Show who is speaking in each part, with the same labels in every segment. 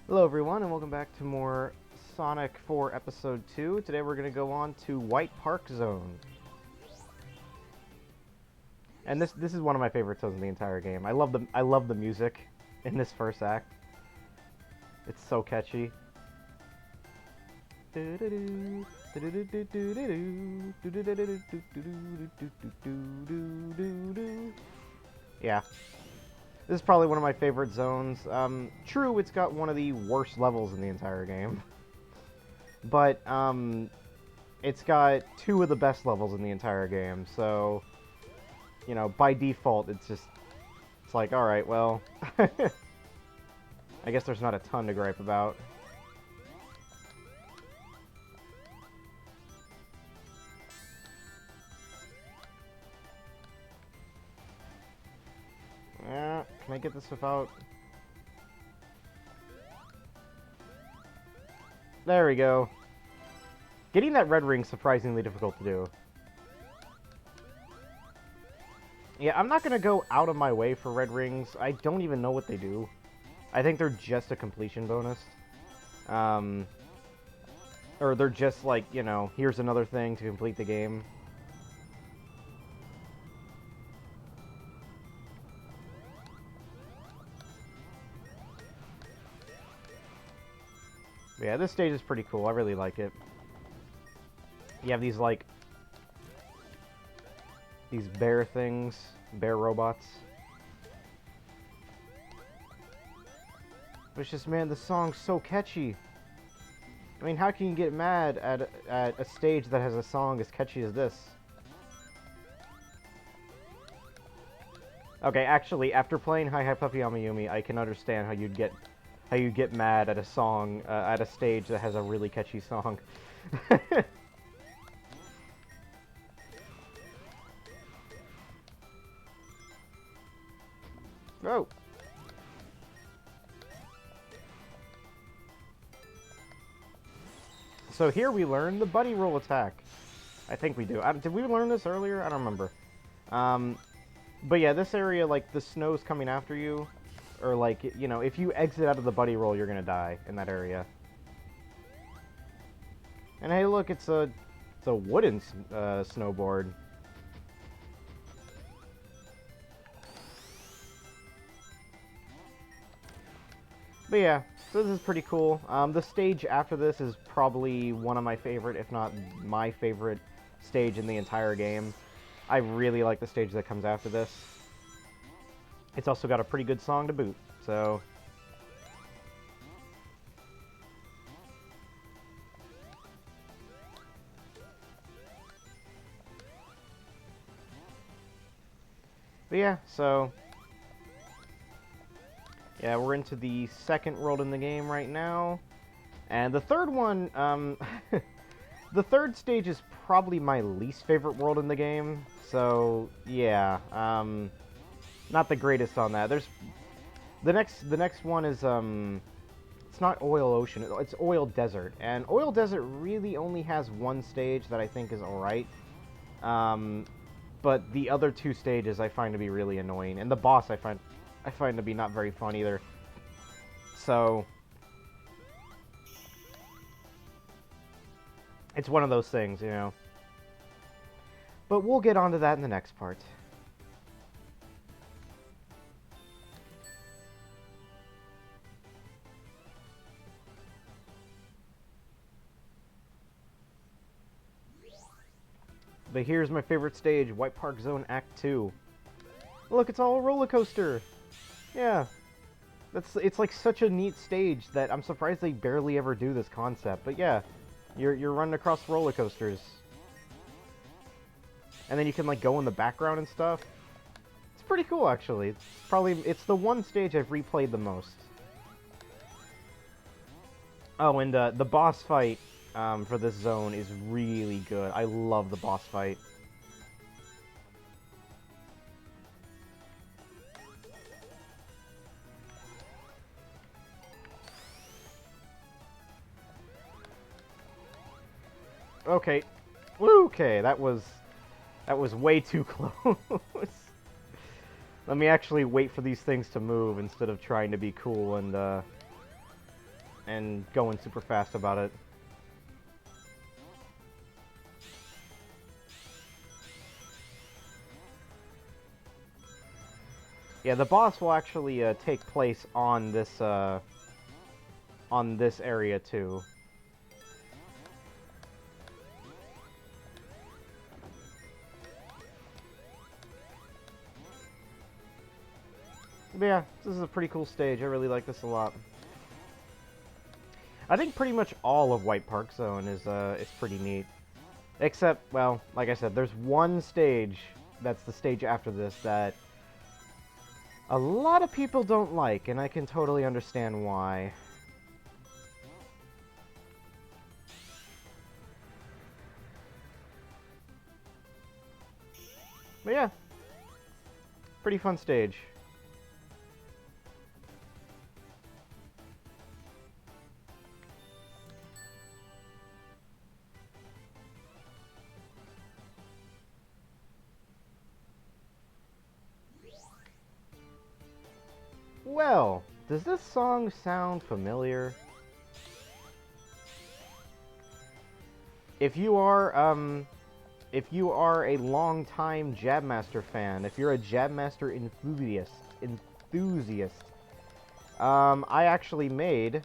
Speaker 1: Hello everyone and welcome back to more Sonic 4 Episode 2. Today we're going to go on to White Park Zone. And this is one of my favorite zones in the entire game. I love the music in this first act. It's so catchy. Yeah. This is probably one of my favorite zones. True, it's got one of the worst levels in the entire game. But, it's got two of the best levels in the entire game, so, you know, by default, it's like, alright, well, I guess there's not a ton to gripe about. Yeah, can I get this without... There we go. Getting that red ring's surprisingly difficult to do. Yeah, I'm not gonna go out of my way for red rings. I don't even know what they do. I think they're just a completion bonus. Or they're just like, you know, here's another thing to complete the game. But yeah, this stage is pretty cool. I really like it. You have these, like, these bear things, bear robots. But it's just, man, the song's so catchy. I mean, how can you get mad at a stage that has a song as catchy as this? Okay, actually, after playing Hi Hi Puppy Amayumi, I can understand how you'd get mad at a song, at a stage that has a really catchy song. Oh! So here we learn the buddy roll attack. I think we do. Did we learn this earlier? I don't remember. But yeah, this area, like, the snow's coming after you. Or, like, you know, if you exit out of the buddy roll, you're gonna die in that area. And hey, look, it's a wooden snowboard. But yeah, so this is pretty cool. The stage after this is probably one of my favorite, if not my favorite, stage in the entire game. I really like the stage that comes after this. It's also got a pretty good song to boot, so... But yeah, so... Yeah, we're into the second world in the game right now. And the third one, the third stage is probably my least favorite world in the game. So, yeah, not the greatest on that. There's... The next one is, it's not Oil Ocean, it's Oil Desert. And Oil Desert really only has one stage that I think is alright. But the other two stages I find to be really annoying. And the boss I find to be not very fun either. So... It's one of those things, you know. But we'll get onto that in the next part. But here's my favorite stage, White Park Zone Act 2. Look, it's all a roller coaster. Yeah. It's like such a neat stage that I'm surprised they barely ever do this concept. But yeah, you're running across roller coasters. And then you can like go in the background and stuff. It's pretty cool actually. It's the one stage I've replayed the most. Oh, and the boss fight for this zone is really good. I love the boss fight. Okay. Okay, that was way too close. Let me actually wait for these things to move instead of trying to be cool and and going super fast about it. Yeah, the boss will actually take place on this area too. But yeah, this is a pretty cool stage. I really like this a lot. I think pretty much all of White Park Zone is pretty neat. Except, well, like I said, there's one stage that's the stage after this that a lot of people don't like, and I can totally understand why. But yeah, pretty fun stage. Well, does this song sound familiar? If you are a long-time Jabmaster fan, if you're a Jabmaster enthusiast, I actually made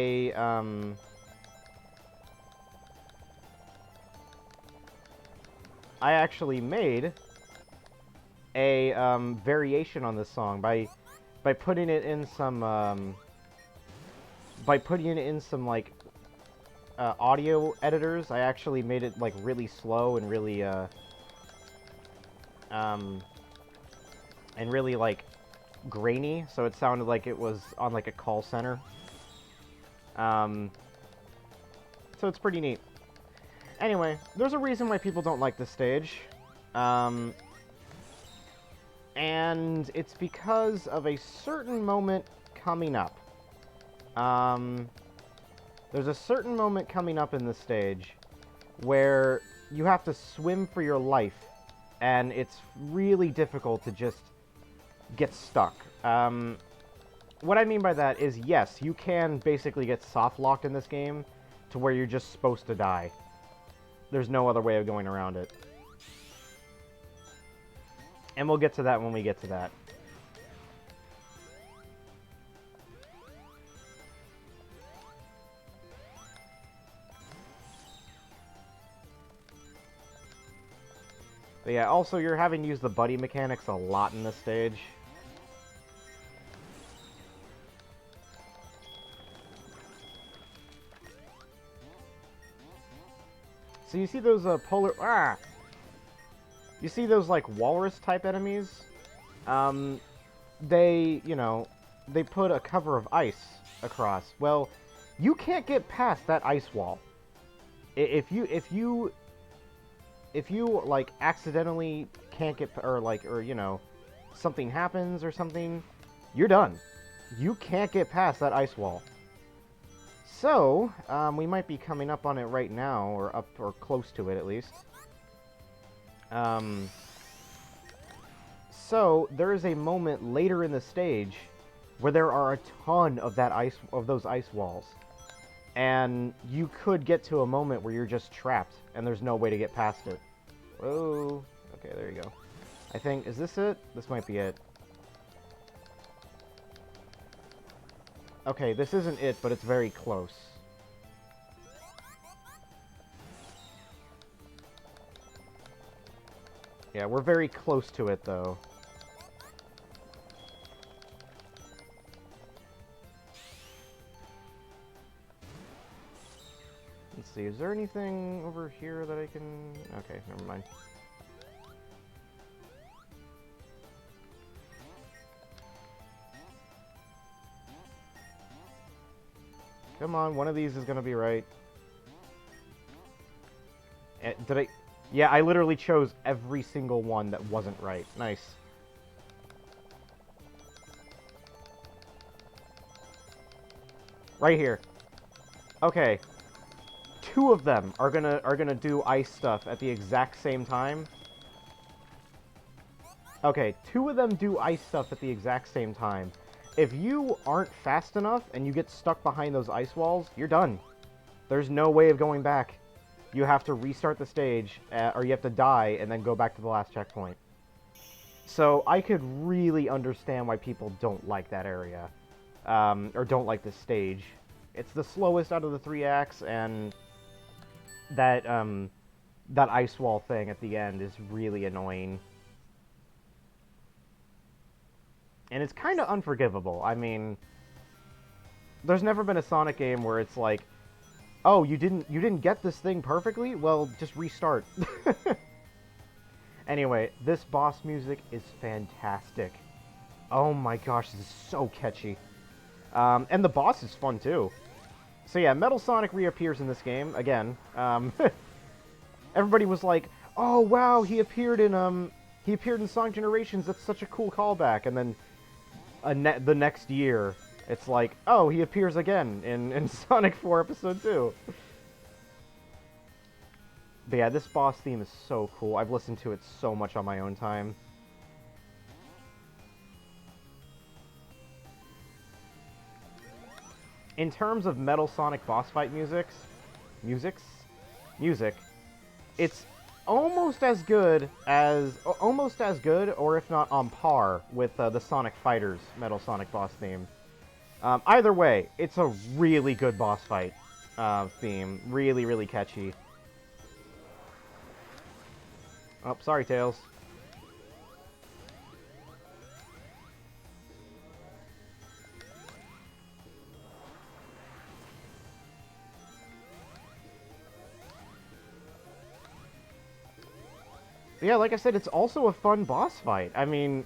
Speaker 1: a, variation on this song by putting it in some, like, audio editors. I actually made it, like, really slow and really, like, grainy, so it sounded like it was on, like, a call center. So it's pretty neat. Anyway, there's a reason why people don't like this stage. And it's because of a certain moment coming up. There's a certain moment coming up in this stage where you have to swim for your life, and it's really difficult to just get stuck. What I mean by that is, yes, you can basically get soft-locked in this game to where you're just supposed to die. There's no other way of going around it. And we'll get to that when we get to that. But yeah, also you're having to use the buddy mechanics a lot in this stage. So you see those you see those, like, walrus-type enemies? They, you know, they put a cover of ice across. Well, you can't get past that ice wall. If you, like, accidentally can't get, or, you know, something happens or something, you're done. You can't get past that ice wall. So, we might be coming up on it right now, or up, or close to it, at least. So, there is a moment later in the stage where there are a ton of those ice walls. And you could get to a moment where you're just trapped, and there's no way to get past it. Whoa. Okay, there you go. I think, is this it? This might be it. Okay, this isn't it, but it's very close. Yeah, we're very close to it, though. Let's see, is there anything over here that I can... Okay, never mind. Come on, one of these is gonna be right. Did I... Yeah, I literally chose every single one that wasn't right. Nice. Right here. Okay. Two of them are gonna do ice stuff at the exact same time. Okay, two of them do ice stuff at the exact same time. If you aren't fast enough and you get stuck behind those ice walls, you're done. There's no way of going back. You have to restart the stage, or you have to die and then go back to the last checkpoint. So I could really understand why people don't like that area, or don't like this stage. It's the slowest out of the 3 acts, and that that ice wall thing at the end is really annoying. And it's kind of unforgivable. I mean, there's never been a Sonic game where it's like, oh, you didn't get this thing perfectly? Well, just restart. Anyway, this boss music is fantastic. Oh my gosh, this is so catchy. And the boss is fun too. So yeah, Metal Sonic reappears in this game again. Everybody was like, "Oh wow, he appeared in Sonic Generations. That's such a cool callback." And then the next year, it's like, "Oh, he appears again in Sonic 4 Episode 2." But yeah, this boss theme is so cool. I've listened to it so much on my own time. In terms of Metal Sonic boss fight music, it's almost as good, or if not on par with the Sonic Fighters Metal Sonic boss theme. Either way, it's a really good boss fight theme. Really, really catchy. Oh, sorry, Tails. Yeah, like I said, it's also a fun boss fight. I mean,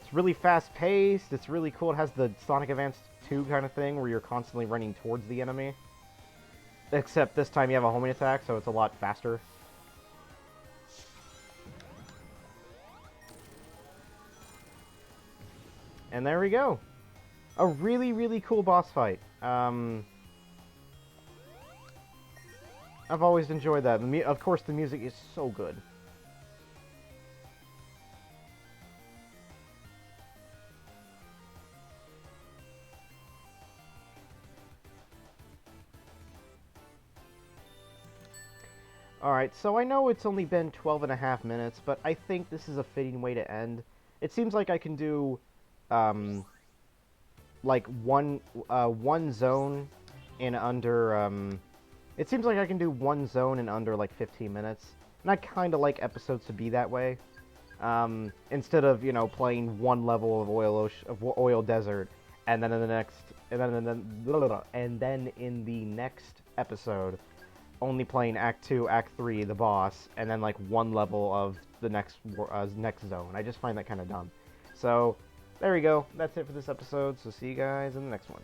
Speaker 1: it's really fast-paced, it's really cool. It has the Sonic Advance 2 kind of thing, where you're constantly running towards the enemy. Except this time you have a homing attack, so it's a lot faster. And there we go. A really, really cool boss fight. I've always enjoyed that. Of course, the music is so good. Alright, so I know it's only been 12.5 minutes, but I think this is a fitting way to end. It seems like I can do, like, one zone in under, it seems like I can do one zone in under, like, 15 minutes. And I kind of like episodes to be that way. Instead of, you know, playing one level of oil desert, and then in the next, and then in the next episode, only playing Act 2, Act 3, the boss, and then like one level of the next zone. I just find that kind of dumb. So, there we go. That's it for this episode, so see you guys in the next one.